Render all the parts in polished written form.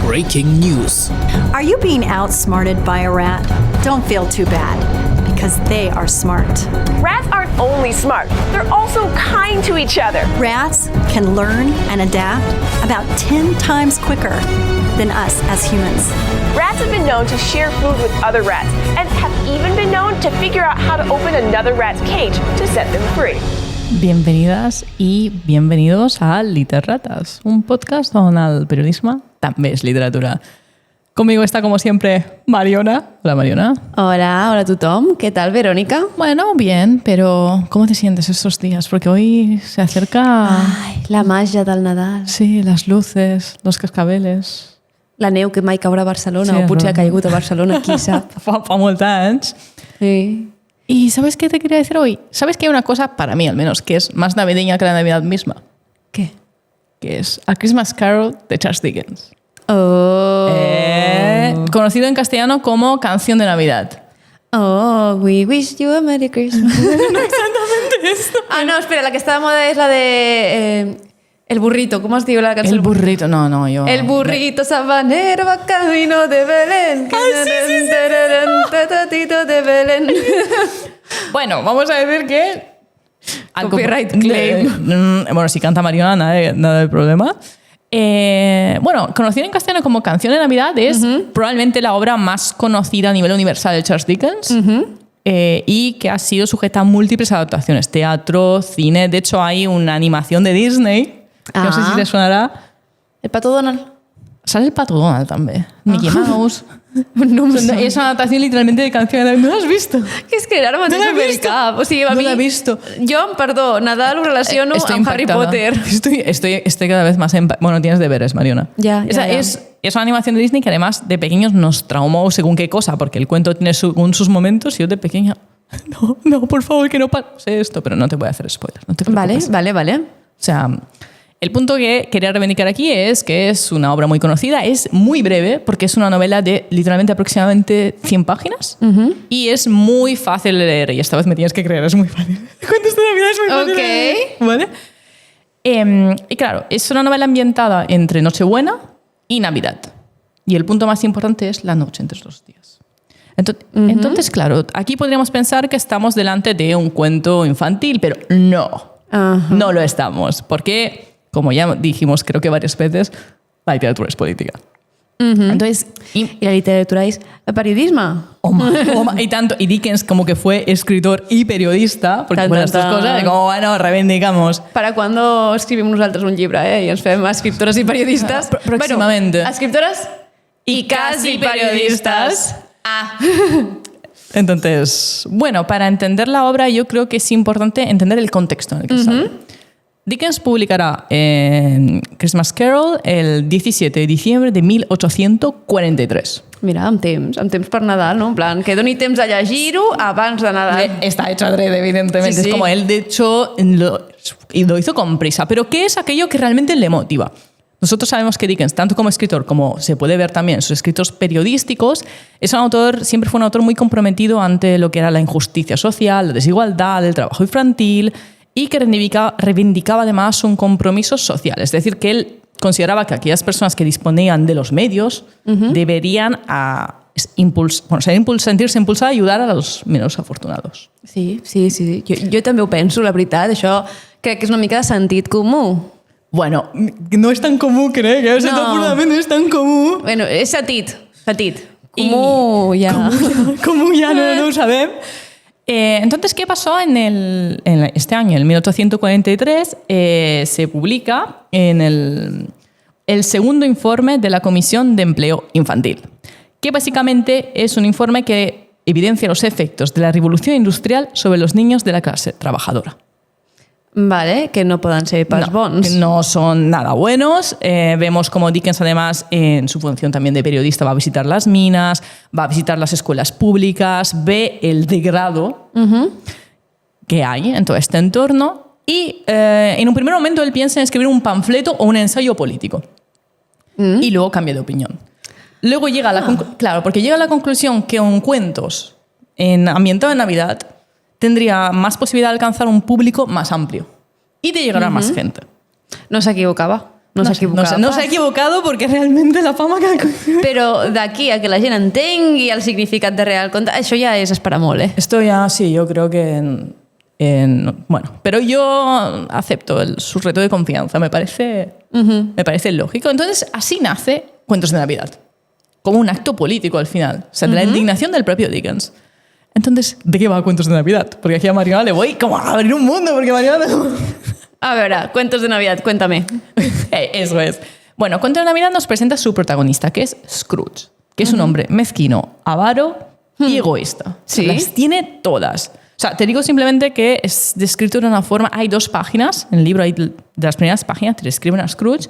Breaking news. Are you being outsmarted by a rat? Don't feel too bad, because they are smart. Rats aren't only smart, they're also kind to each other. Rats can learn and adapt about 10 times quicker than us as humans. Rats have been known to share food with other rats and have even been known to figure out how to open another rat's cage to set them free. Bienvenidas i bienvenidos a Literratas, un podcast on el periodisme també és literatura. Conmigo está, como siempre, Mariona. Hola, Mariona. Hola a tothom. ¿Qué tal, Verónica? Bueno, bien, pero ¿cómo te sientes estos días? Porque hoy se acerca... Ai, la màgia del Nadal. Sí, las luces, los cascabeles... La neu que mai caurà a Barcelona, Sí, o potser no. ha caigut a Barcelona, qui sap. Fa molts anys. Sí. ¿Y sabes qué te quería decir hoy? ¿Sabes que hay una cosa, para mí al menos, que es más navideña que la Navidad misma? ¿Qué? Que es A Christmas Carol de Charles Dickens. Oh. Conocido en castellano como Canción de Navidad. Oh, we wish you a Merry Christmas. No exactamente esto. Ah, no, espera, la que está de moda es la de... El burrito, ¿cómo os digo la canción? El burrito, no, yo... El burrito sabanero va camino de Belén. Tatatito de Belén. Bueno, vamos a decir que... Copyright claim. Bueno, si canta Mariona, nada de problema. Bueno, conocido en castellano como Canción de Navidad es probablemente la obra más conocida a nivel universal de Charles Dickens y que ha sido sujeta a múltiples adaptaciones, teatro, cine. De hecho, hay una animación de Disney, que no sé si te sonará. El Pato Donald. Sale el Pato Donald també. Mickey Mouse. No em sona. És una adaptació literalmente de Canción de Navidad. ¿No l'has visto? Que és que ara mateix No l'he no ve el visto. cap. O sigui, a No mi, l'he visto. Jo, perdó, Nadal ho relaciono Estoy amb Harry impactada. Potter. Estoy cada vez más... Bueno, tienes deberes, Mariona. Ya. Es una animación de Disney que además de pequeños nos traumó según qué cosa, porque el cuento tiene según sus momentos y yo de pequeña... No, por favor, que no pase esto. Pero no te voy a hacer spoilers. No te preocupes. Vale. O sea, el punto que quería reivindicar aquí es que es una obra muy conocida, es muy breve porque es una novela de literalmente aproximadamente 100 páginas y es muy fácil de leer. Y esta vez me tienes que creer, es muy fácil. Cuentos de Navidad es muy fácil de leer, ¿vale? Y claro, es una novela ambientada entre Nochebuena y Navidad. Y el punto más importante es la noche entre los días. Entonces, claro, aquí podríamos pensar que estamos delante de un cuento infantil, pero no. No lo estamos, porque, como ya dijimos creo que varias veces, la literatura es política. Entonces, I la literatura és el periodisme. y tanto, y Dickens como que fue escritor y periodista, porque bueno, estas cosas, como bueno, reivindicamos. ¿Para cuándo escribim nosaltres un llibre, i ens fem escriptores i periodistes? Próximamente. Bueno, escriptores i casi periodistas. Entonces, bueno, para entender la obra yo creo que es importante entender el contexto en el que sale. Dickens publicará Christmas Carol el 17 de diciembre de 1843. Mira, amb temps per Nadal, no? En plan, que doni temps a llegir-ho abans de Nadal. Está hecho adrede, evidentemente. Sí, sí. Es como él, de hecho, lo hizo con prisa. Pero ¿qué es aquello que realmente le motiva? Nosotros sabemos que Dickens, tanto como escritor como se puede ver también en sus escritos periodísticos, es un autor, siempre fue un autor muy comprometido ante lo que era la injusticia social, la desigualdad, el trabajo infantil y que reivindicaba además un compromiso social. Es decir, que él consideraba que aquellas personas que disponían de los medios deberían sentirse impulsadas a ayudar a los menos afortunados. Sí. Jo també ho penso, la veritat. Això crec que és una mica de sentit comú. Bueno, no es tan común, creo que no es tan común. Bueno, és sentit. Comú ja. Común ya no lo sabemos. Entonces, ¿qué pasó en este año? En 1843 se publica en el segundo informe de la Comisión de Empleo Infantil, que básicamente es un informe que evidencia los efectos de la revolución industrial sobre los niños de la clase trabajadora. Vale, que no poden ser pas bons. Que no son nada buenos. Vemos como Dickens, además, en su función también de periodista, va a visitar las minas, va a visitar las escuelas públicas, ve el degrado que hay en todo este entorno y en un primer momento él piensa en escribir un panfleto o un ensayo político y luego cambia de opinión. Luego llega a la claro, porque llega a la conclusión que un cuentos ambientado en Navidad tendría más posibilidad de alcanzar un público más amplio y de llegar a más gente. No s'equivocava. No s'ha equivocat. No s'ha equivocado porque realmente la fama que... Però d'aquí a que la gent entengui el significat de real conte, això ja és esperar molt, eh? Esto ya sí, yo creo que... bueno, pero yo acepto su reto de confianza, me parece lógico. Entonces, así nace Cuentos de Navidad, como un acto político al final, o sea, de la indignación del propio Dickens. Entonces, ¿de qué va Cuentos de Navidad? Porque aquí a Mariana le voy como a abrir un mundo, porque Mariana... A veure, Cuentos de Navidad, cuéntame. Eso es. Bueno, Cuentos de Navidad nos presenta a su protagonista, que es Scrooge, que es un hombre mezquino, avaro y egoísta. Sí. Las tiene todas. O sea, te digo simplemente que es descrito de una forma... Hay 2 páginas, en el libro hay de las primeras páginas te describen a Scrooge.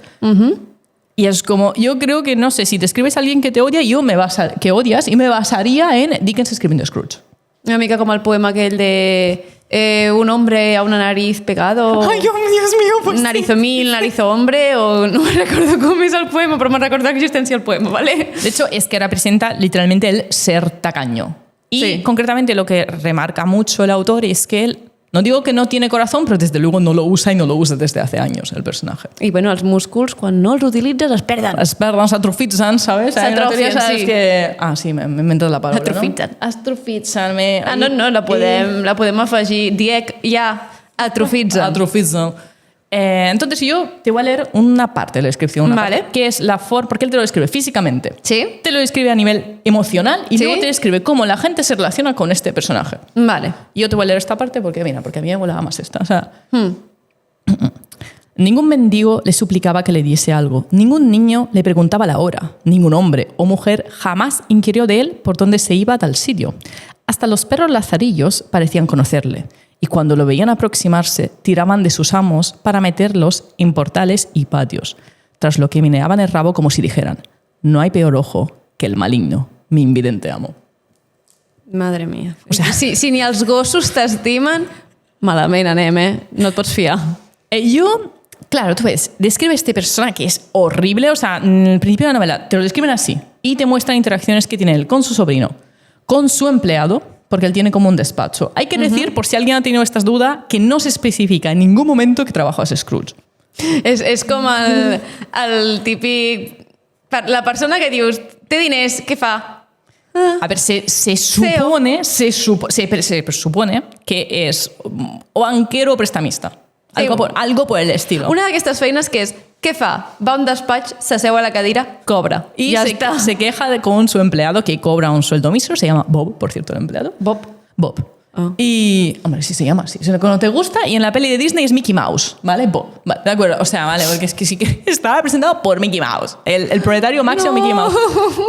Y es como, yo creo que, no sé, si te escribes a alguien que te odia, que odias, y me basaría en Dickens escribiendo a Scrooge. Una mica com el poema aquell de un hombre a una nariz pegado. Ay, Dios mío, pues Narizo mil, narizo hombre, o no me recordo com és el poema, però me'n recordo l'existència del poema, ¿vale? De hecho, es que representa literalmente el ser tacaño. Y Sí. concretamente lo que remarca mucho el autor es que él, no digo que no tiene corazón, pero desde luego no lo usa y no lo usa desde hace años el personaje. I bueno, els músculs, quan no els utilitzes, es perden. Las perlas atrofitzan, ¿sabes? Hay una teoría, S'atrofien, ¿sabes? sí. Que... Ah, sí, me he inventado la palabra, Atrofitzen. ¿no? Atrofitzan. No, la podem afegir. Diec, ja, atrofitzen. Atrofitzan. Entonces yo te voy a leer una parte de la descripción, una Vale. parte, que es la forma, porque él te lo describe físicamente. Sí? Te lo describe a nivel emocional y Sí. luego te describe cómo la gente se relaciona con este personaje. Vale. Yo te voy a leer esta parte porque, mira, porque a mí me molaba más esta. O sea, ningún mendigo le suplicaba que le diese algo. Ningún niño le preguntaba la hora. Ningún hombre o mujer jamás inquirió de él por dónde se iba a tal sitio. Hasta los perros lazarillos parecían conocerle. Y cuando lo veían aproximarse, tiraban de sus amos para meterlos en portales y patios, tras lo que meneaban el rabo como si dijeran: no hay peor ojo que el maligno, mi invidente amo. Madre mía. O sea, si ni els gossos t'estimen, malament anem, eh? No et pots fiar. Claro, tú ves, describe este personaje que es horrible, o sea, en el principio de la novela te lo describen así y te muestran interacciones que tiene él con su sobrino, con su empleado, porque él tiene como un despacho. Hay que decir, por si alguien ha tenido estas dudas, que no se especifica en ningún momento que trabaja a Scrooge. És com el típic... La persona que dius, té diners, què fa? A ver, se presupone que es o banquero o prestamista. Algo por el estilo. Una d'aquestes feines que és, què fa? Va a un despatx, s'asseu a la cadira, cobra. Y ja se, està. se queja con su empleado que cobra un sueldo mísero, se llama Bob, por cierto, el empleado. Bob. Ah. Y, hombre, sí se llama así, no te gusta, y en la peli de Disney es Mickey Mouse, ¿vale? Bob, vale, de acuerdo, o sea, vale, porque es que sí que estaba presentado por Mickey Mouse, el proletario máximo Mickey Mouse.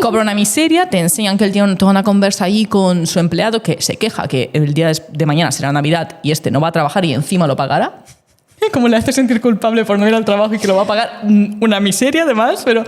Cobra una miseria, te enseñan que él tiene toda una conversa ahí con su empleado que se queja que el día de mañana será Navidad y este no va a trabajar y encima lo pagará. Como le hace sentir culpable por no ir al trabajo y que lo va a pagar una miseria además, pero...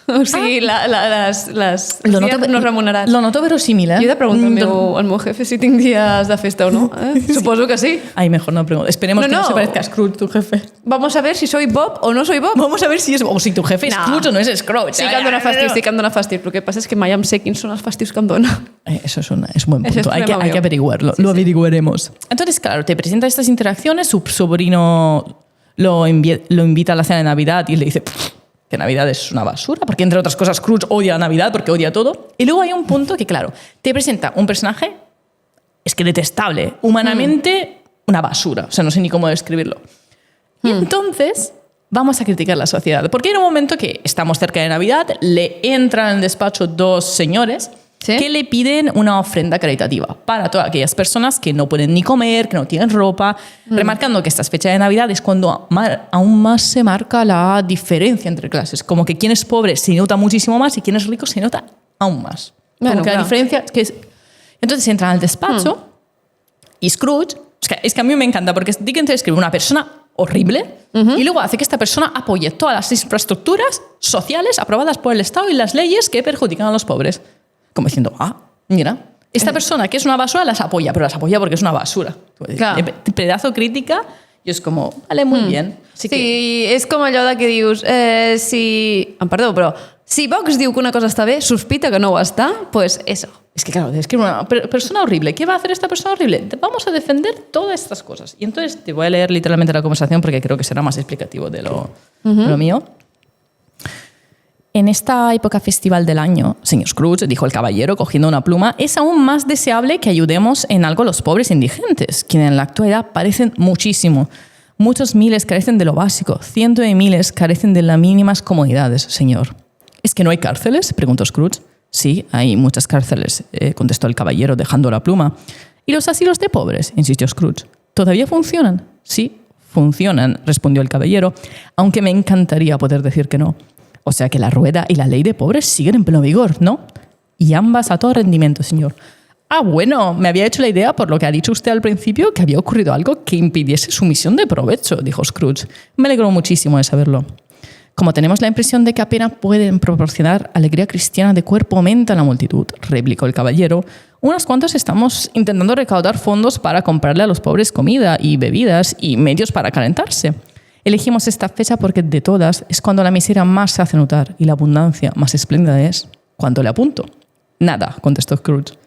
O sigui, les dies no remunerats. Lo noto verosímil, ¿eh? Jo he de preguntar al meu jefe si tinc dies de festa o no. Suposo que sí. Ay, mejor no pregunto. Esperemos que no No. se parezca a Scrooge, tu jefe. Vamos a ver si soy Bob o no soy Bob. Vamos a ver si es... O si tu jefe es No. Scrooge o no es Scrooge. Sí que em dóna fàstic, sí que em dóna fàstic. Però el que passa és que mai em sé quins són els fàstics que em dona. Eso es un buen Ese es punto. Hay problema que mío. averiguarlo. Lo averiguaremos. Entonces, claro, te presenta estas interacciones. Su sobrino lo invita a la cena de Navidad y le dice que Navidad es una basura, porque entre otras cosas Scrooge odia la Navidad porque odia todo. Y luego hay un punto que, claro, te presenta un personaje, es que detestable, humanamente una basura. O sea, no sé ni cómo describirlo. Y entonces vamos a criticar la sociedad. Porque hay un momento que estamos cerca de Navidad, le entran al despacho 2 señores ¿Sí? que le piden una ofrenda caritativa para todas aquellas personas que no pueden ni comer, que no tienen ropa, remarcando que esta fecha de Navidad es cuando aún más se marca la diferencia entre clases. Como que quien es pobre se nota muchísimo más y quien es rico se nota aún más. Como Bueno, que la claro. diferencia es que es... Entonces entran al despacho y Scrooge, es que a mí me encanta porque Dickens escribe una persona horrible y luego hace que esta persona apoye todas las infraestructuras sociales aprobadas por el Estado y las leyes que perjudican a los pobres. Como diciendo, mira, esta persona que es una basura las apoya, pero las apoya porque es una basura. Clar. Pedazo crítica y es como, vale, muy bien. Así que, Sí, és com allò de que dius, si... Perdó, però si Vox diu que una cosa està bé, sospita que no ho està, pues eso. Es que claro, es que una persona horrible. ¿Qué va a hacer esta persona horrible? Vamos a defender todas estas cosas. Y entonces te voy a leer literalmente la conversación porque creo que será más explicativo de lo mío. En esta época festival del año, señor Scrooge, dijo el caballero cogiendo una pluma, es aún más deseable que ayudemos en algo a los pobres indigentes, quienes en la actualidad parecen muchísimo. Muchos miles carecen de lo básico, cientos de miles carecen de las mínimas comodidades, señor. ¿Es que no hay cárceles?, preguntó Scrooge. Sí, hay muchas cárceles, contestó el caballero dejando la pluma. ¿Y los asilos de pobres?, insistió Scrooge. ¿Todavía funcionan? Sí, funcionan, respondió el caballero, aunque me encantaría poder decir que no. O sea que la rueda y la ley de pobres siguen en pleno vigor, ¿no? Y ambas a todo rendimiento, señor. Ah, bueno, me había hecho la idea, por lo que ha dicho usted al principio, que había ocurrido algo que impidiese su misión de provecho, dijo Scrooge. Me alegró muchísimo de saberlo. Como tenemos la impresión de que apenas pueden proporcionar alegría cristiana de cuerpo o mente a la multitud, replicó el caballero, unos cuantos estamos intentando recaudar fondos para comprarle a los pobres comida y bebidas y medios para calentarse. Elegimos esta fecha porque de todas es cuando la miseria más se hace notar y la abundancia más espléndida es cuando le apunto. Nada, contestó Scrooge.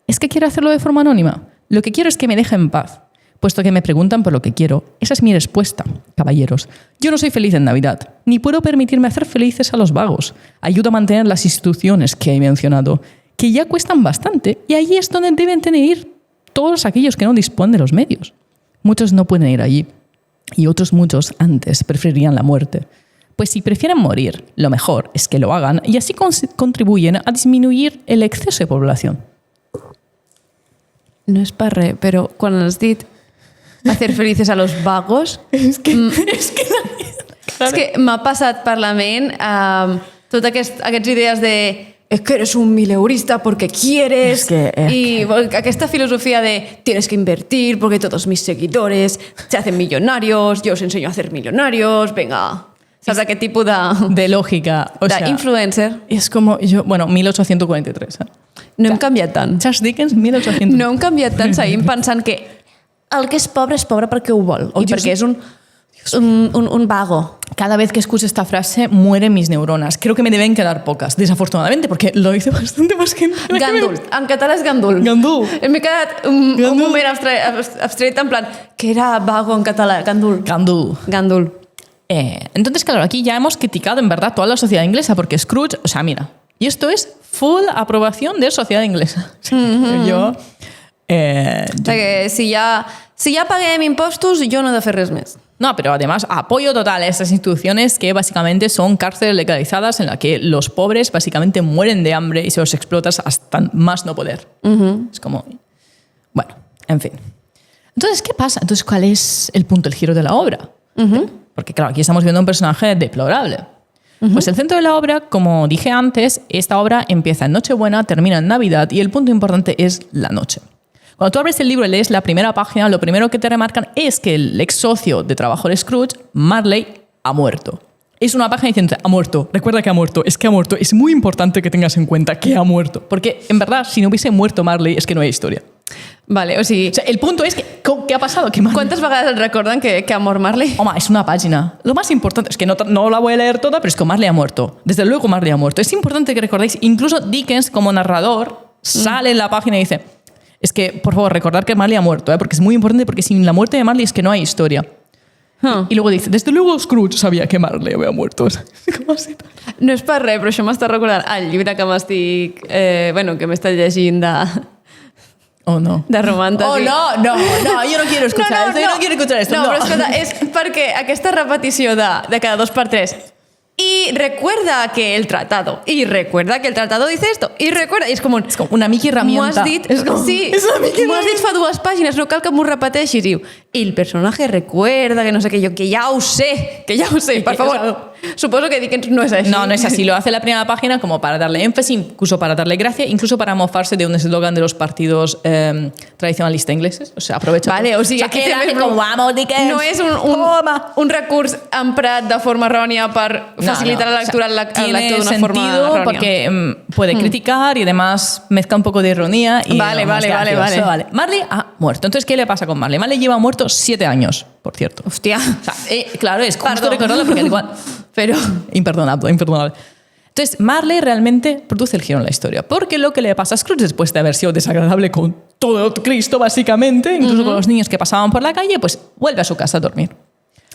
¿Es que quiero hacerlo de forma anónima? Lo que quiero es que me deje en paz. Puesto que me preguntan por lo que quiero, esa es mi respuesta, caballeros. Yo no soy feliz en Navidad, ni puedo permitirme hacer felices a los vagos. Ayudo a mantener las instituciones que he mencionado, que ya cuestan bastante, y allí es donde deben tener ir todos aquellos que no disponen de los medios. Muchos no pueden ir allí. Y otros muchos antes preferirían la muerte. Pues si prefieren morir, lo mejor es que lo hagan y así contribuyen a disminuir el exceso de población. No és per res, però quan has dit hacer felices a los vagos... És que m'ha passat per la ment totes aquestes idees de es que eres un mileurista porque quieres y aquesta filosofía de tienes que invertir porque todos mis seguidores se hacen millonarios, yo os enseño a hacer millonarios, venga, ¿sabes aquest tipus de lògica? O sea, influencer? És com jo, bueno, 1843. No hem canviat tant. Charles Dickens, 1843. No hem canviat tant, seguim pensant que el que és pobre perquè ho vol i perquè és un vago. Cada vez que escucho esta frase mueren mis neuronas. Creo que me deben quedar pocas, desafortunadamente, porque lo dice bastante más gente. Gandul. En català és gandul. Gandul. M'he quedat un moment abstret en plan, que era vago en català? Gandul. Gandul. Entonces, claro, aquí ya hemos criticado en verdad toda la sociedad inglesa, porque Scrooge, o sea, mira, y esto es full aprobación de sociedad inglesa. Yo... o sea que si ja paguem impostos, jo no he de fer res més. No, pero además apoyo total a estas instituciones que básicamente son cárceles legalizadas en las que los pobres básicamente mueren de hambre y se los explotas hasta más no poder. Es como... Bueno, en fin. Entonces, ¿qué pasa? Entonces, ¿cuál es el punto, el giro de la obra? Porque, claro, aquí estamos viendo un personaje deplorable. Pues el centro de la obra, como dije antes, esta obra empieza en Nochebuena, termina en Navidad y el punto importante es la noche. Cuando tú abres el libro y lees la primera página, lo primero que te remarcan es que el ex socio de trabajo de Scrooge, Marley, ha muerto. Es una página diciendo, ha muerto, recuerda que ha muerto, es que ha muerto. Es muy importante que tengas en cuenta que ha muerto. Porque, en verdad, si no hubiese muerto Marley, es que no hay historia. Vale, o sigui... O sea, el punto es que, ¿qué ha pasado? Que ¿Cuántas vegades et recorden que ha mort Marley? Home, es una página. Lo más importante es que no la voy a leer toda, pero es que Marley ha muerto. Desde luego Marley ha muerto. Es importante que recordéis, incluso Dickens, como narrador, sale en la página y dice... Es que, por favor, recordar que Marley ha muerto, porque es muy importante, porque sin la muerte de Marley es que no hay historia. Y luego dice, desde luego Scrooge sabia que Marley había muerto. Com así? No és per res, però això m'està recordant el llibre que m'estic... que m'està llegint de... Oh, no. De romàntici. Oh, no, yo no quiero escuchar esto, yo no quiero escuchar esto. No, però escolta, és perquè aquesta repetició de cada 2x3... Y recuerda que el tratado dice esto, y recuerda, y és com una mica herramienta. M'ho has dit, sí, m'ho has dit fa 2 pàgines, no cal que m'ho repeteixis, diu, y el personaje recuerda que no sé qué, yo, que ya ho sé, por favor. Suposo que Dickens no es así. No es así, lo hace la primera página como para darle énfasis, incluso para darle gracia, incluso para mofarse de un eslogan de los partidos tradicionalistas ingleses. O sea, aprovecha. Vale, o sigui, aquí també vamos, Dickens. No és un recurs emprat de forma errònia per facilitar la lectura al lector d'una forma errònia. Porque puede criticar y además mezcla un poco de ironía. Y vale. Marley ha muerto. Entonces, ¿qué le pasa con Marley? Marley lleva muerto 7 años, por cierto. Hostia. O sea, claro, es justo recordarlo porque igual... Pero... Imperdonable. Entonces, Marley realmente produce el giro en la historia. Porque lo que le pasa a Scrooge, después de haber sido desagradable con todo Cristo, básicamente, incluso con los niños que pasaban por la calle, pues vuelve a su casa a dormir.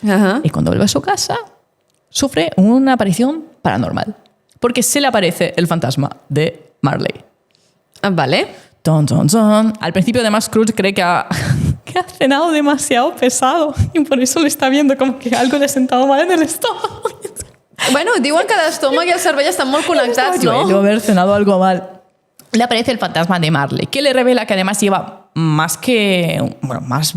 Ajá. Y cuando vuelve a su casa, sufre una aparición paranormal. Porque se le aparece el fantasma de Marley. Vale. Ton, ton, ton. Al principio, además, Scrooge cree que ha cenado demasiado pesado y por eso le está viendo como que algo le ha sentado mal en el estómago. Bueno, diuen que l'estómac i el cervell estan molt connectats, Yo no? debo haber cenado algo mal. Le aparece el fantasma de Marley, que le revela que además lleva más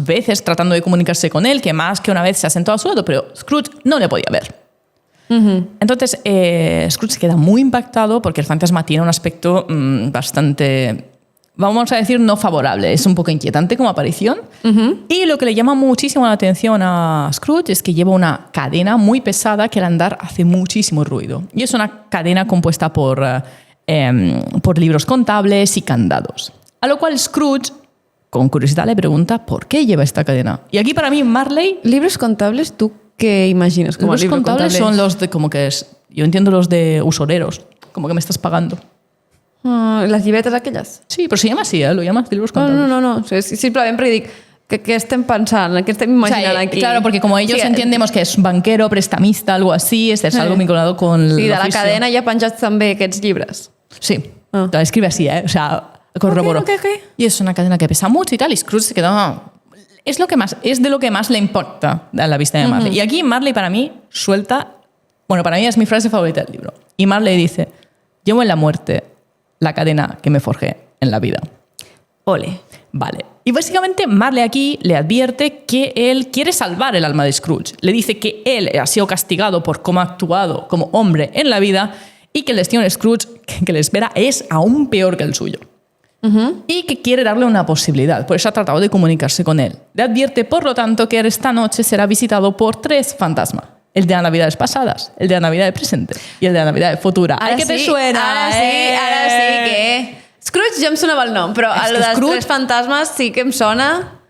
veces tratando de comunicarse con él, que más que una vez se ha sentado a su lado, pero Scrooge no le podía ver. Entonces, Scrooge se queda muy impactado porque el fantasma tiene un aspecto bastante, vamos a decir, no favorable. Es un poco inquietante como aparición. Y lo que le llama muchísimo la atención a Scrooge es que lleva una cadena muy pesada que al andar hace muchísimo ruido. Y es una cadena compuesta por libros contables y candados. A lo cual Scrooge, con curiosidad, le pregunta por qué lleva esta cadena. Y aquí para mí Marley... Libres contables, ¿tú qué imaginas como Los libro contables contable? son los de como que es... Yo entiendo los de usureros, como que me estás pagando. Les llibretes aquelles? Sí, però se llama así, ¿eh? Lo llamas libros contables. No. És simplement perquè dic que què estem pensant, què estem O sea, imaginant aquí. claro, porque como ellos Sí, entendemos que es banquero, prestamista, algo así, es algo vinculado con Sí, de la l'oficio. cadena hi ha penjats també aquests llibres. Sí, Ah. la escribe así, ¿eh? O sea, corroboro. Ok. Y es una cadena que pesa mucho y tal, y Scrooge se quedó... Es de lo que más le importa a la vista de Marley. Y aquí Marley para mí suelta... Bueno, para mí es mi frase favorita del libro. Y Marley dice, llevo en la muerte la cadena que me forjé en la vida. Ole. Vale. Y básicamente Marley aquí le advierte que él quiere salvar el alma de Scrooge. Le dice que él ha sido castigado por cómo ha actuado como hombre en la vida y que el destino de Scrooge que le espera es aún peor que el suyo. Y que quiere darle una posibilidad. Por eso ha tratado de comunicarse con él. Le advierte, por lo tanto, que esta noche será visitado por 3 fantasmas. El de las Navidades pasadas, el de la Navidad presente y el de la Navidad futura. Ara Ay, ¿qué te sí, suena? Ara sí que... Scrooge ja em sonava el nom, però És el que dels Scrooge- 3 fantasmes sí que em sona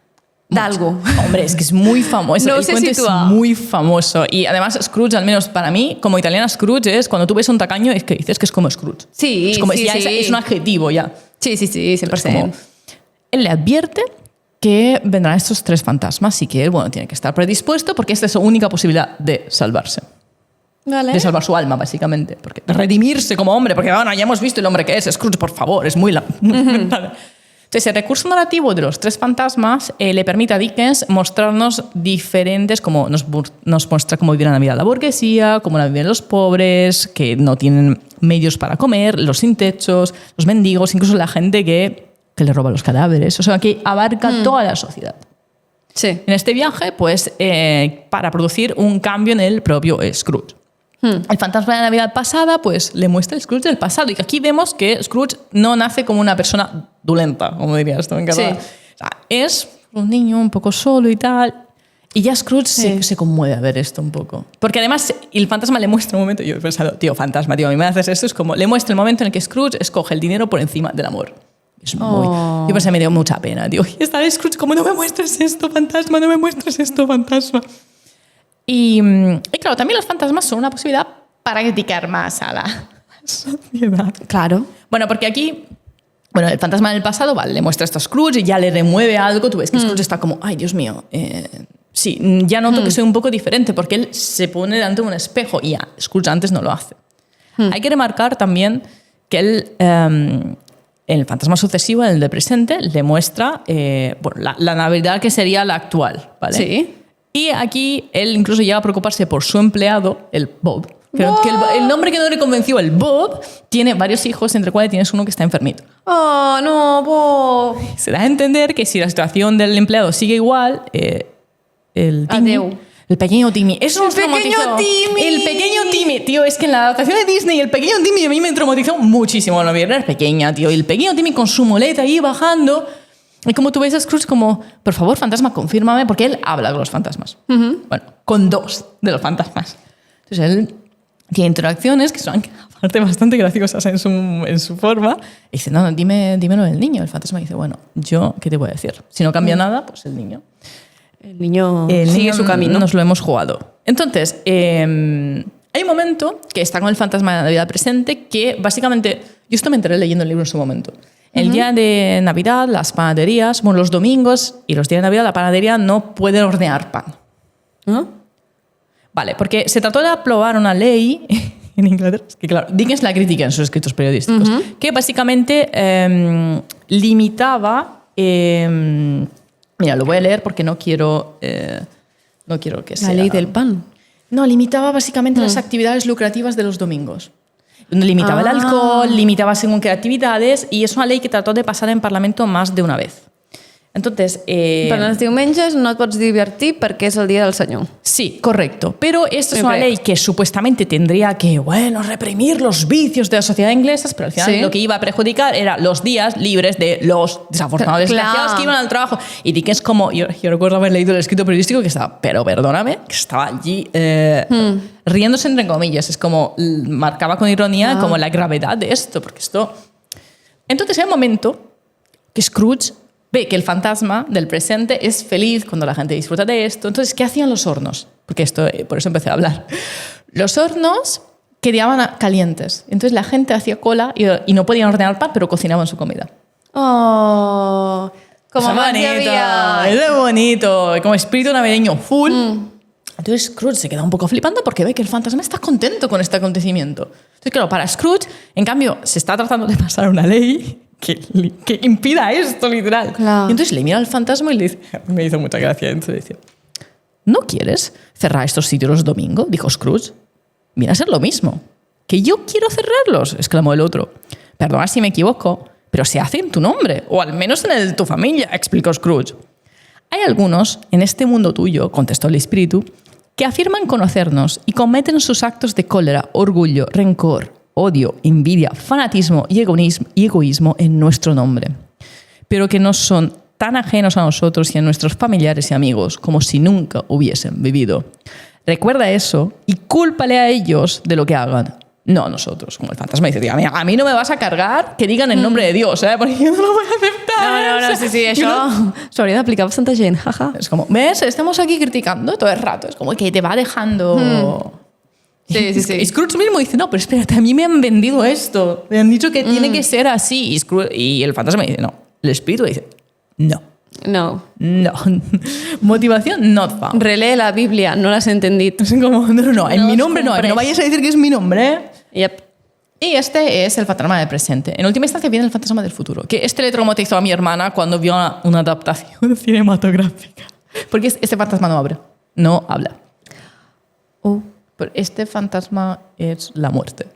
d'algo. Hombre, es que es muy famoso. No El sé cuento situar. es muy famoso. Y además Scrooge, al menos para mí, como italiana, Scrooge es cuando tú ves un tacaño es que dices que es como Scrooge. Sí, es como, sí, ya sí. Es un adjetivo ya. Sí, 100%. Es como- él le advierte que vendrán estos 3 fantasmas y que él, bueno, tiene que estar predispuesto porque esta es su única posibilidad de salvarse. Vale. De salvar su alma, básicamente. Porque redimirse como hombre, porque bueno, ya hemos visto el hombre que es. Scrooge, por favor, es muy... Entonces, el recurso narrativo de los 3 fantasmas le permite a Dickens mostrarnos diferentes, como nos muestra cómo vivir la vida la burguesía, cómo la viven los pobres, que no tienen medios para comer, los sin techos, los mendigos, incluso la gente que le roba los cadáveres. O sea, que abarca toda la sociedad. Sí. En este viaje, pues, para producir un cambio en el propio Scrooge. El fantasma de la Navidad pasada, pues, le muestra el Scrooge del pasado. Y aquí vemos que Scrooge no nace como una persona dolenta, como dirías tú en catalán. Sí. O sea, es un niño un poco solo y tal. Y ya Scrooge se conmueve a ver esto un poco. Porque además el fantasma le muestra un momento... Yo he pensado, tío, fantasma, tío, a mí me haces esto. Es como, le muestra el momento en el que Scrooge escoge el dinero por encima del amor. Es muy... Yo pensé, me dio mucha pena, tío. Y está Scrooge como, no me muestres esto, fantasma, no me muestres esto, fantasma. Y claro, también los fantasmas son una posibilidad para criticar más a la sociedad. Claro. Bueno, porque aquí, bueno, el fantasma del pasado, vale, le muestra esto a Scrooge y ya le remueve algo. Tú ves que Scrooge está como, ay, Dios mío, sí, ya noto que soy un poco diferente porque él se pone delante de un espejo y ya, Scrooge antes no lo hace. Hay que remarcar también que él, el fantasma sucesivo, en el de presente, le muestra bueno, la Navidad que sería la actual, ¿vale? Sí. Y aquí él incluso llega a preocuparse por su empleado, el Bob. Que el nombre que no le convenció, el Bob, tiene varios hijos, entre cuales tienes uno que está enfermito. Oh, no, Bob. Se da a entender que si la situación del empleado sigue igual, el Timmy, Adeu. el pequeño Timmy, eso nos El pequeño traumatizó. Timmy. El pequeño Timmy, tío, es que en la adaptación de Disney el pequeño Timmy a mí me traumatizó muchísimo. No era pequeña, tío, y el pequeño Timmy con su muleta ahí bajando. Y como tú ves a Scrooge como, por favor, fantasma, confírmame, porque él habla con los fantasmas. Bueno, con 2 de los fantasmas. Entonces él tiene interacciones que son aparte bastante graciosas en su forma. Y dice, no, dímelo del niño. El fantasma dice, bueno, yo, ¿qué te voy a decir? Si no cambia nada, pues el niño. El niño El sigue niño su camino. Nos lo hemos jugado. Entonces, Hay un momento que está con el fantasma de la Navidad presente que básicamente, yo esto me enteré leyendo el libro en su momento. El día de Navidad, las panaderías, bueno, los domingos y los días de Navidad, la panadería no puede hornear pan. ¿No? Vale, porque se trató de aprobar una ley en Inglaterra, es que claro, Dickens la critica en sus escritos periodísticos, que básicamente limitaba, mira, lo voy a leer porque no quiero que sea... La ley del pan. No, limitaba básicamente las actividades lucrativas de los domingos. Limitaba el alcohol, limitaba según qué actividades, y es una ley que trató de pasar en Parlamento más de una vez. Entonces, Per els diumenges no et pots divertir perquè és el dia del Senyor. sí, correcto. Pero esta es Me una creo. ley que supuestamente tendría que, bueno, reprimir los vicios de la sociedad inglesa, pero al final Sí. lo que iba a perjudicar era los días libres de los desafortunados Claro. desgraciados que iban al trabajo. Y Dickens como, yo recuerdo haber leído el escrito periodístico que estaba, pero perdóname, que estaba allí riéndose entre comillas. Es como, marcaba con ironía como la gravedad de esto, porque esto... Entonces hay un momento que Scrooge ve que el fantasma del presente es feliz cuando la gente disfruta de esto. Entonces, ¿qué hacían los hornos? Porque esto, por eso empecé a hablar. Los hornos quedaban calientes. Entonces la gente hacía cola y no podían ordenar pan, pero cocinaban su comida. Oh, com Es abans hi bonito, havia... es bonito, como espíritu navideño full. Entonces Scrooge se queda un poco flipando porque ve que el fantasma está contento con este acontecimiento. Entonces, claro, para Scrooge, en cambio, se está tratando de pasar una ley que impida esto, literal. Claro. Y entonces le mira al fantasma y le dice, me hizo mucha gracia, entonces dice, ¿no quieres cerrar estos sitios los domingos? Dijo Scrooge. Viene a ser lo mismo. ¿Que yo quiero cerrarlos? Exclamó el otro. Perdona si me equivoco, pero se hace en tu nombre, o al menos en el de tu familia, explicó Scrooge. Hay algunos en este mundo tuyo, contestó el espíritu, que afirman conocernos y cometen sus actos de cólera, orgullo, rencor, odio, envidia, fanatismo y egoísmo en nuestro nombre, pero que no son tan ajenos a nosotros y a nuestros familiares y amigos como si nunca hubiesen vivido. Recuerda eso y cúlpale a ellos de lo que hagan. No a nosotros, como el fantasma dice, tío, a mí no me vas a cargar que digan el nombre de Dios, porque yo no lo voy a aceptar. No, sí, Y això s'ho hauria d'aplicar a bastanta gent, jaja. es como, ¿ves? Estamos aquí criticando todo el rato. Es como que te va dejando... Sí, sí, sí. Y Scrooge mismo dice, no, pero espérate, a mí me han vendido esto. Me han dicho que tiene que ser así. Y el fantasma dice, no. El espíritu dice, no. No. No. Motivación not found. Relee la Bíblia, no l'has entendit. Es como, no, en No mi os nombre no. compres. No vayas a decir que es mi nombre, ¿eh? Yep. Y este es el fantasma del presente. En última instancia viene el fantasma del futuro, que este le traumatizó a mi hermana cuando vio una adaptación cinematográfica. Porque este fantasma no habla. Oh. Pero este fantasma es la muerte.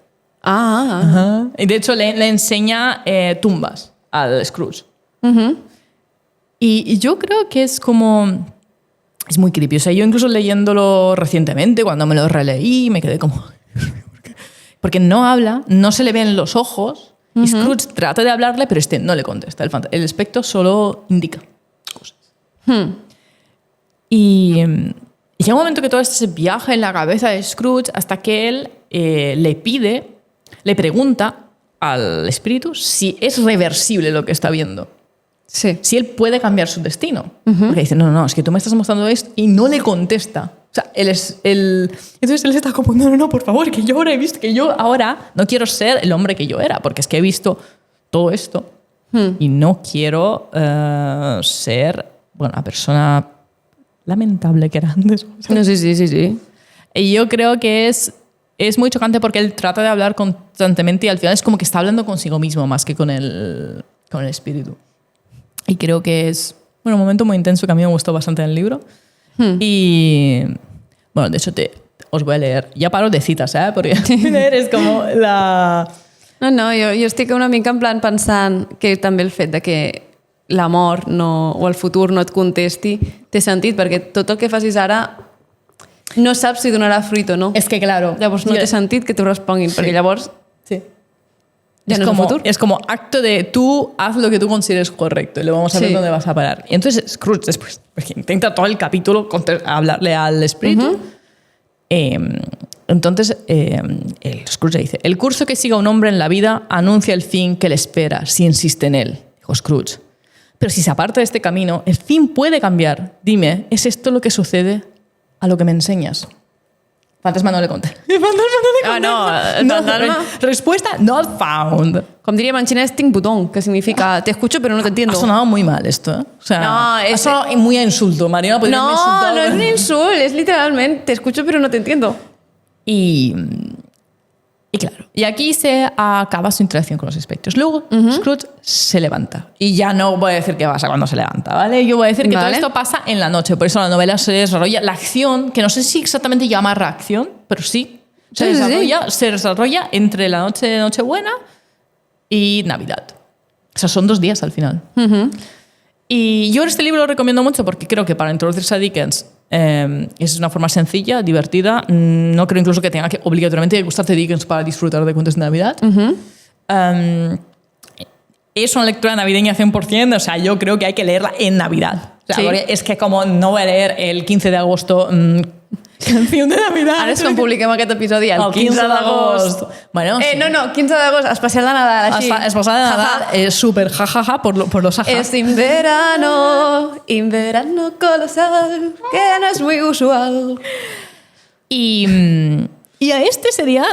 Ah. Y de hecho le enseña tumbas al Scrooge. Y yo creo que es como... Es muy creepy. O sea, yo incluso leyéndolo recientemente, cuando me lo releí, me quedé como... Porque no habla, no se le ven los ojos, y Scrooge trata de hablarle, pero este no le contesta. El espectro solo indica cosas. Y llega un momento que todo esto se viaja en la cabeza de Scrooge hasta que él le pregunta al espíritu si es reversible lo que está viendo. Sí. Si él puede cambiar su destino. Porque dice, no, es que tú me estás mostrando esto, y no le contesta. O sea, entonces él está como, no, por favor, que yo ahora he visto, que yo ahora no quiero ser el hombre que yo era, porque es que he visto todo esto y no quiero ser, bueno, la persona lamentable que era antes. No, sí. Y yo creo que es muy chocante porque él trata de hablar constantemente y al final es como que está hablando consigo mismo más que con el espíritu. Y creo que es un momento muy intenso que a mí me gustó bastante en el libro. Y bueno, de hecho os voy a leer. Ya paro de citas, porque leer es como la... No, jo estic una mica en plan pensant que també el fet de que la mort o el futur no et contesti té sentit, perquè tot el que facis ara no saps si donarà fruit o no. Es que claro. Llavors no té sentit que t'ho responguin, perquè llavors Sí. ya no es el futuro. Es como acto de tú haz lo que tú consideres correcto y luego vamos a ver Sí. dónde vas a parar. Y entonces Scrooge después intenta todo el capítulo hablarle al espíritu. Entonces el Scrooge dice, el curso que siga un hombre en la vida anuncia el fin que le espera si insiste en él, dijo Scrooge. Pero si se aparta de este camino, el fin puede cambiar. Dime, ¿es esto lo que sucede a lo que me enseñas? Fantasma no le conté. Fantasma no le conté. Fantasma. Respuesta not found. Com diríem en xinès, tinc botón, que significa te escucho pero no te entiendo. Ha sonado muy mal esto, ¿eh? O sea, No, ha sonado muy a insulto. Mariona podría haberme insultado. No es un insult, es literalmente te escucho pero no te entiendo. Y claro, y aquí se acaba su interacción con los espectros. Luego Scrooge se levanta. Y ya no voy a decir qué pasa cuando se levanta, ¿vale? Yo voy a decir que todo Vale. esto pasa en la noche. Por eso la novela se desarrolla, la acción, que no sé si exactamente llama reacción, pero sí. Se desarrolla entre la noche de Nochebuena y Navidad. O sea, son 2 días al final. Y yo este libro lo recomiendo mucho porque creo que para introducirse a Dickens es una forma sencilla, divertida. No creo incluso que tenga que obligatoriamente gustarte Dickens para disfrutar de cuentos de Navidad. Es una lectura navideña 100%, o sea, yo creo que hay que leerla en Navidad. O sea, Sí. porque es que como no voy a leer el 15 de agosto canción de Navidad. Ara és quan publiquem aquest episodi el 15 d'agost. Bueno, sí. No, 15 d'agost, especial de Nadal, així. Especial de Nadal, es súper jajaja por los jajas. Es invierno colosal, que no es muy usual. Y a este sería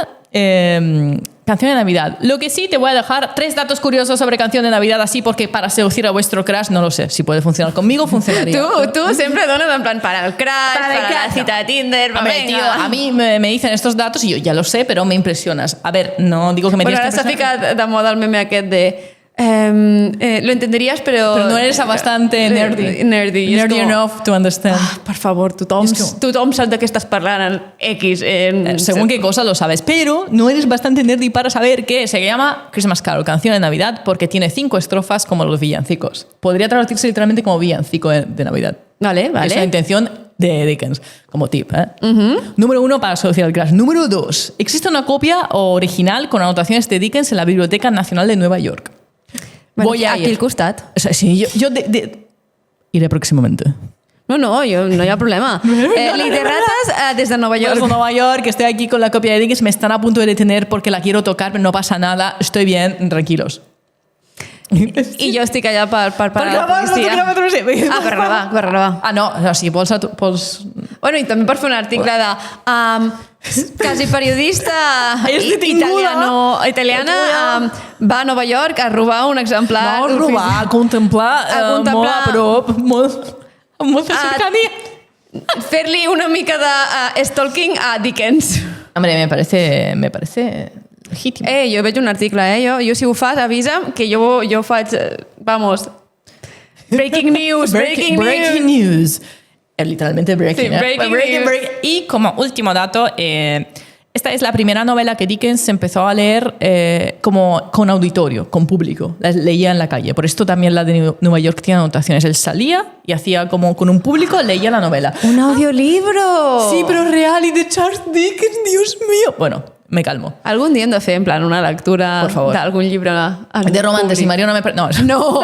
Canción de Navidad. Lo que sí, te voy a dejar 3 datos curiosos sobre Canción de Navidad, así porque para seducir a vuestro crush, no lo sé. Si puede funcionar conmigo, funcionaría. Tú siempre dones en plan para el crash, para la cita de Tinder, Hombre, venga. tío, a mí me dicen estos datos y yo ya lo sé, pero me impresionas. A ver, no digo que me Bueno, tienes ara que s'ha impresionar. ficat de moda el meme aquest de... lo entenderías, pero Pero no eres bastante nerdy. Nerdy. I és Nerdy com, enough to understand. per favor, tothom sap de què estàs parlant en X. Según qué cosa lo sabes, pero no eres bastante nerdy para saber que se llama Christmas Carol, canción de Navidad, porque tiene 5 estrofas como los villancicos. Podría traducirse literalmente como villancico de Navidad. Vale. Es la intención de Dickens, como tip. Número 1 para seducir al crush. Número 2. Existe una copia original con anotaciones de Dickens en la Biblioteca Nacional de Nueva York. Voy a aquí ir. al costat. O sea, sí, yo iré próximamente. No, no hi ha problema. Literatas des de Nova York. Desde Nueva York, estoy aquí con la copia de Dickens, me están a punto de detener porque la quiero tocar, pero no pasa nada, estoy bien, tranquilos. I jo estic allà per parar la policia. Per gravar. Ah, no, sí, vols... Bueno, i també per fer un article de quasi periodista italiana va a Nova York a robar un exemplar. No, robar, a contemplar, molt a prop, amb molta cercanía. Fer-li una mica de stalking a Dickens. Hombre, me parece legítimo. Jo veig un article, jo si ho fas, avisa'm que jo faig, vamos, breaking news. Breaking news. Literalmente breaking. Sí, breaking news. Y como último dato, esta es la primera novela que Dickens empezó a leer como con auditorio, con público. La leía en la calle. Por esto también la de Nueva York tiene anotaciones. Él salía y hacía como con un público, leía la novela. Un audiolibro! Sí, pero real y de Charles Dickens, Dios mío. Bueno, me calmo. Algun dia hem de fer, en plan, una lectura Por favor. d'algun llibre. De romances y Mariona me... No, No,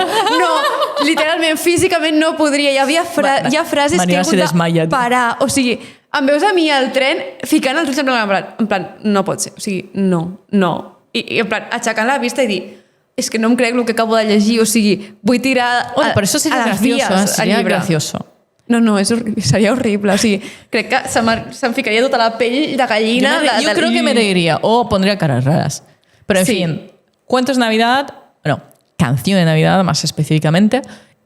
literalment, físicament no podria. Hi havia hi ha frases Mariona que se he desmaia. hagut de parar. O sigui, em veus a mi al tren ficant els ulls en plan, no pot ser. O sigui, no. I en plan, aixecant la vista i dir és que no em crec el que acabo de llegir. O sigui, vull tirar bueno, pero eso sería gracioso, sería gracioso. No, seria horrible. O sigui, crec que se'm ficaria tota la pell de gallina. Yo creo que me reiría o pondría caras raras. Pero en Sí. fin, Cuentos de Navidad, bueno, Canción de Navidad más específicamente,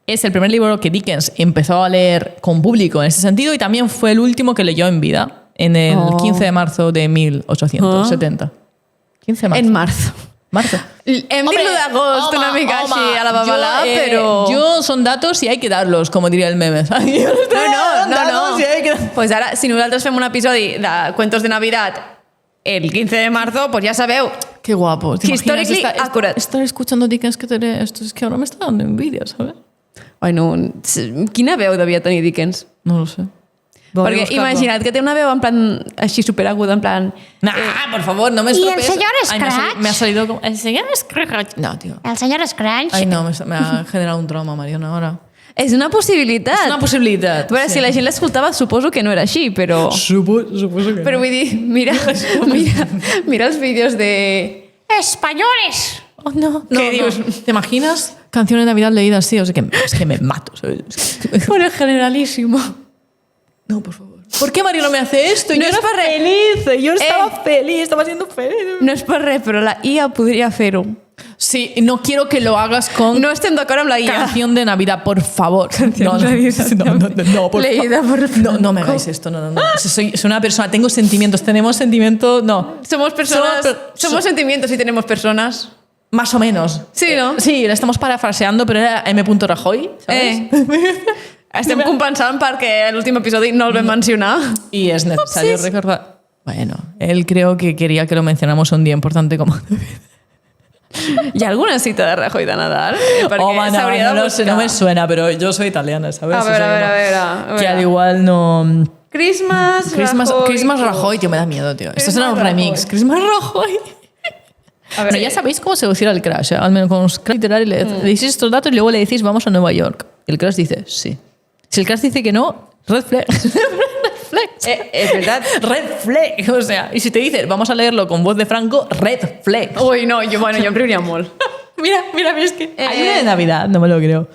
es el primer libro que Dickens empezó a leer con público en ese sentido y también fue el último que leyó en vida, en el 15 de marzo de 1870. 15 de marzo. En marzo. Hem dit d'agost una mica així a la babalà, però... Yo son datos y hay que darlos, como diría el meme. No. Pues ara, si nosaltres fem un episodi de Cuentos de Navidad el 15 de marzo, pues ya sabeu. Qué guapo. ¿Te imaginas Historically accurate. estar escuchando Dickens que te lee esto? Es que ahora me está dando envidia, ¿sabes? Ai, no, quina veu devia tenir Dickens? No lo sé. Perquè imagina't que té una veu en plan així superaguda, en plan... Nah, por favor, no me estropees. el señor Ay, Scratch? me ha salido como... El señor Scratch. No, tío. El señor Scrunch. Ay, no, me ha generado un trauma, Mariona, ahora. És una possibilitat. Es una posibilidad. A veure, si la gent l'escoltava, suposo que no era així, però... Suposo que Però vull dir, mira els vídeos de... Españoles. Oh, no. ¿Qué dios? ¿Te imaginas? Canción de Navidad leída así, o sea, es que me mato, ¿sabes? Por el generalísimo. No, por favor. ¿Por qué Mario no me hace esto? No Yo és era per res. feliz. Yo estaba feliz, estaba siendo feliz. No és per res, però la IA podria fer-ho. Sí, no quiero que lo hagas con No estem d'acord amb la IA. canción de Navidad, por favor. Canción de Navidad. No, por Leída favor. por Franco. No me hagáis esto, no. Soy una persona, tengo sentimientos, tenemos sentimientos, no. Somos personas, somos so- sentimientos y tenemos personas. Más o menos. Sí, no? Sí, la estamos parafraseando, pero era M. Rajoy, ¿sabes? Estem compensant perquè a l'últim episodi no el vam mencionar. Y es necesario recordar. Bueno, él creo que quería que lo mencionamos un día importante como. Hi ha alguna cita de Rajoy de Nadal? Perquè Home, s'hauria de no sé, buscar. no me suena, pero yo soy italiana, ¿sabes? A O veure, sea, a veure, no- a veure. Que al igual no. Christmas Rajoy, tío, me da miedo, tío. Esto será un Christmas remix. Rajoy. Christmas Rajoy. A ver, Bueno, ya sabéis cómo seducir al crush, ¿eh? Al menos con los crush literarios le decís estos datos y luego le decís vamos a Nueva York. Y el crush dice sí. Si el crush dice que no, red flag. Red flag. es verdad. Red flag. O sea, y si te dice vamos a leerlo con voz de Franco, red flag. Ui, no, jo em riuria molt. Mira, es que hay una de Navidad, no me lo creo.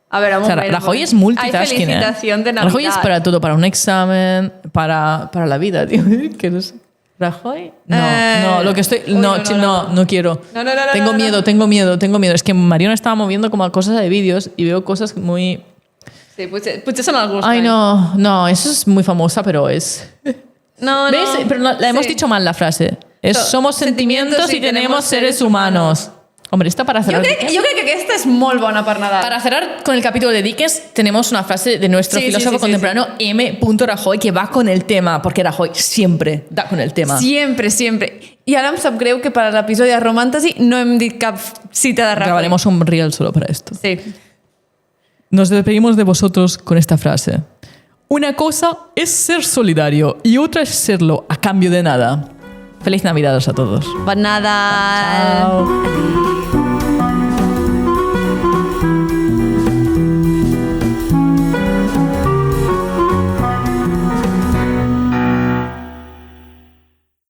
A ver, O sea, Rajoy es multitasking, Hay felicitación de Navidad. Rajoy es para todo, para un examen, para la vida, tío. Que no sé. ¿Rajoy? No, lo que estoy... Uy, no quiero. No, Tengo no, miedo, no. tengo miedo. Es que Mariona estaba moviendo como a cosas de vídeos y veo cosas muy... Sí, potser són alguns. Ay, no, eso es muy famosa, pero es... No, ¿Ves? Pero la hemos Sí. dicho mal la frase. Somos sentimientos y tenemos seres humanos. Hombre, esta para Jo cerrar... crec que aquesta és molt bona per Nadal. Para cerrar con el capítulo de Dickens, tenemos una frase de nuestro Sí, filósofo sí, contemporáneo M. Rajoy que va con el tema, porque Rajoy siempre da con el tema. Siempre. I ara em sap greu que per l'episodi de Romantasy no hem dit cap cita de Rajoy. Grabaremos un reel solo para esto. Sí. Nos despedimos de vosotros con esta frase. Una cosa es ser solidario y otra es serlo a cambio de nada. Feliz Navidad a todos. Bon Nadal. Chao. Adéu.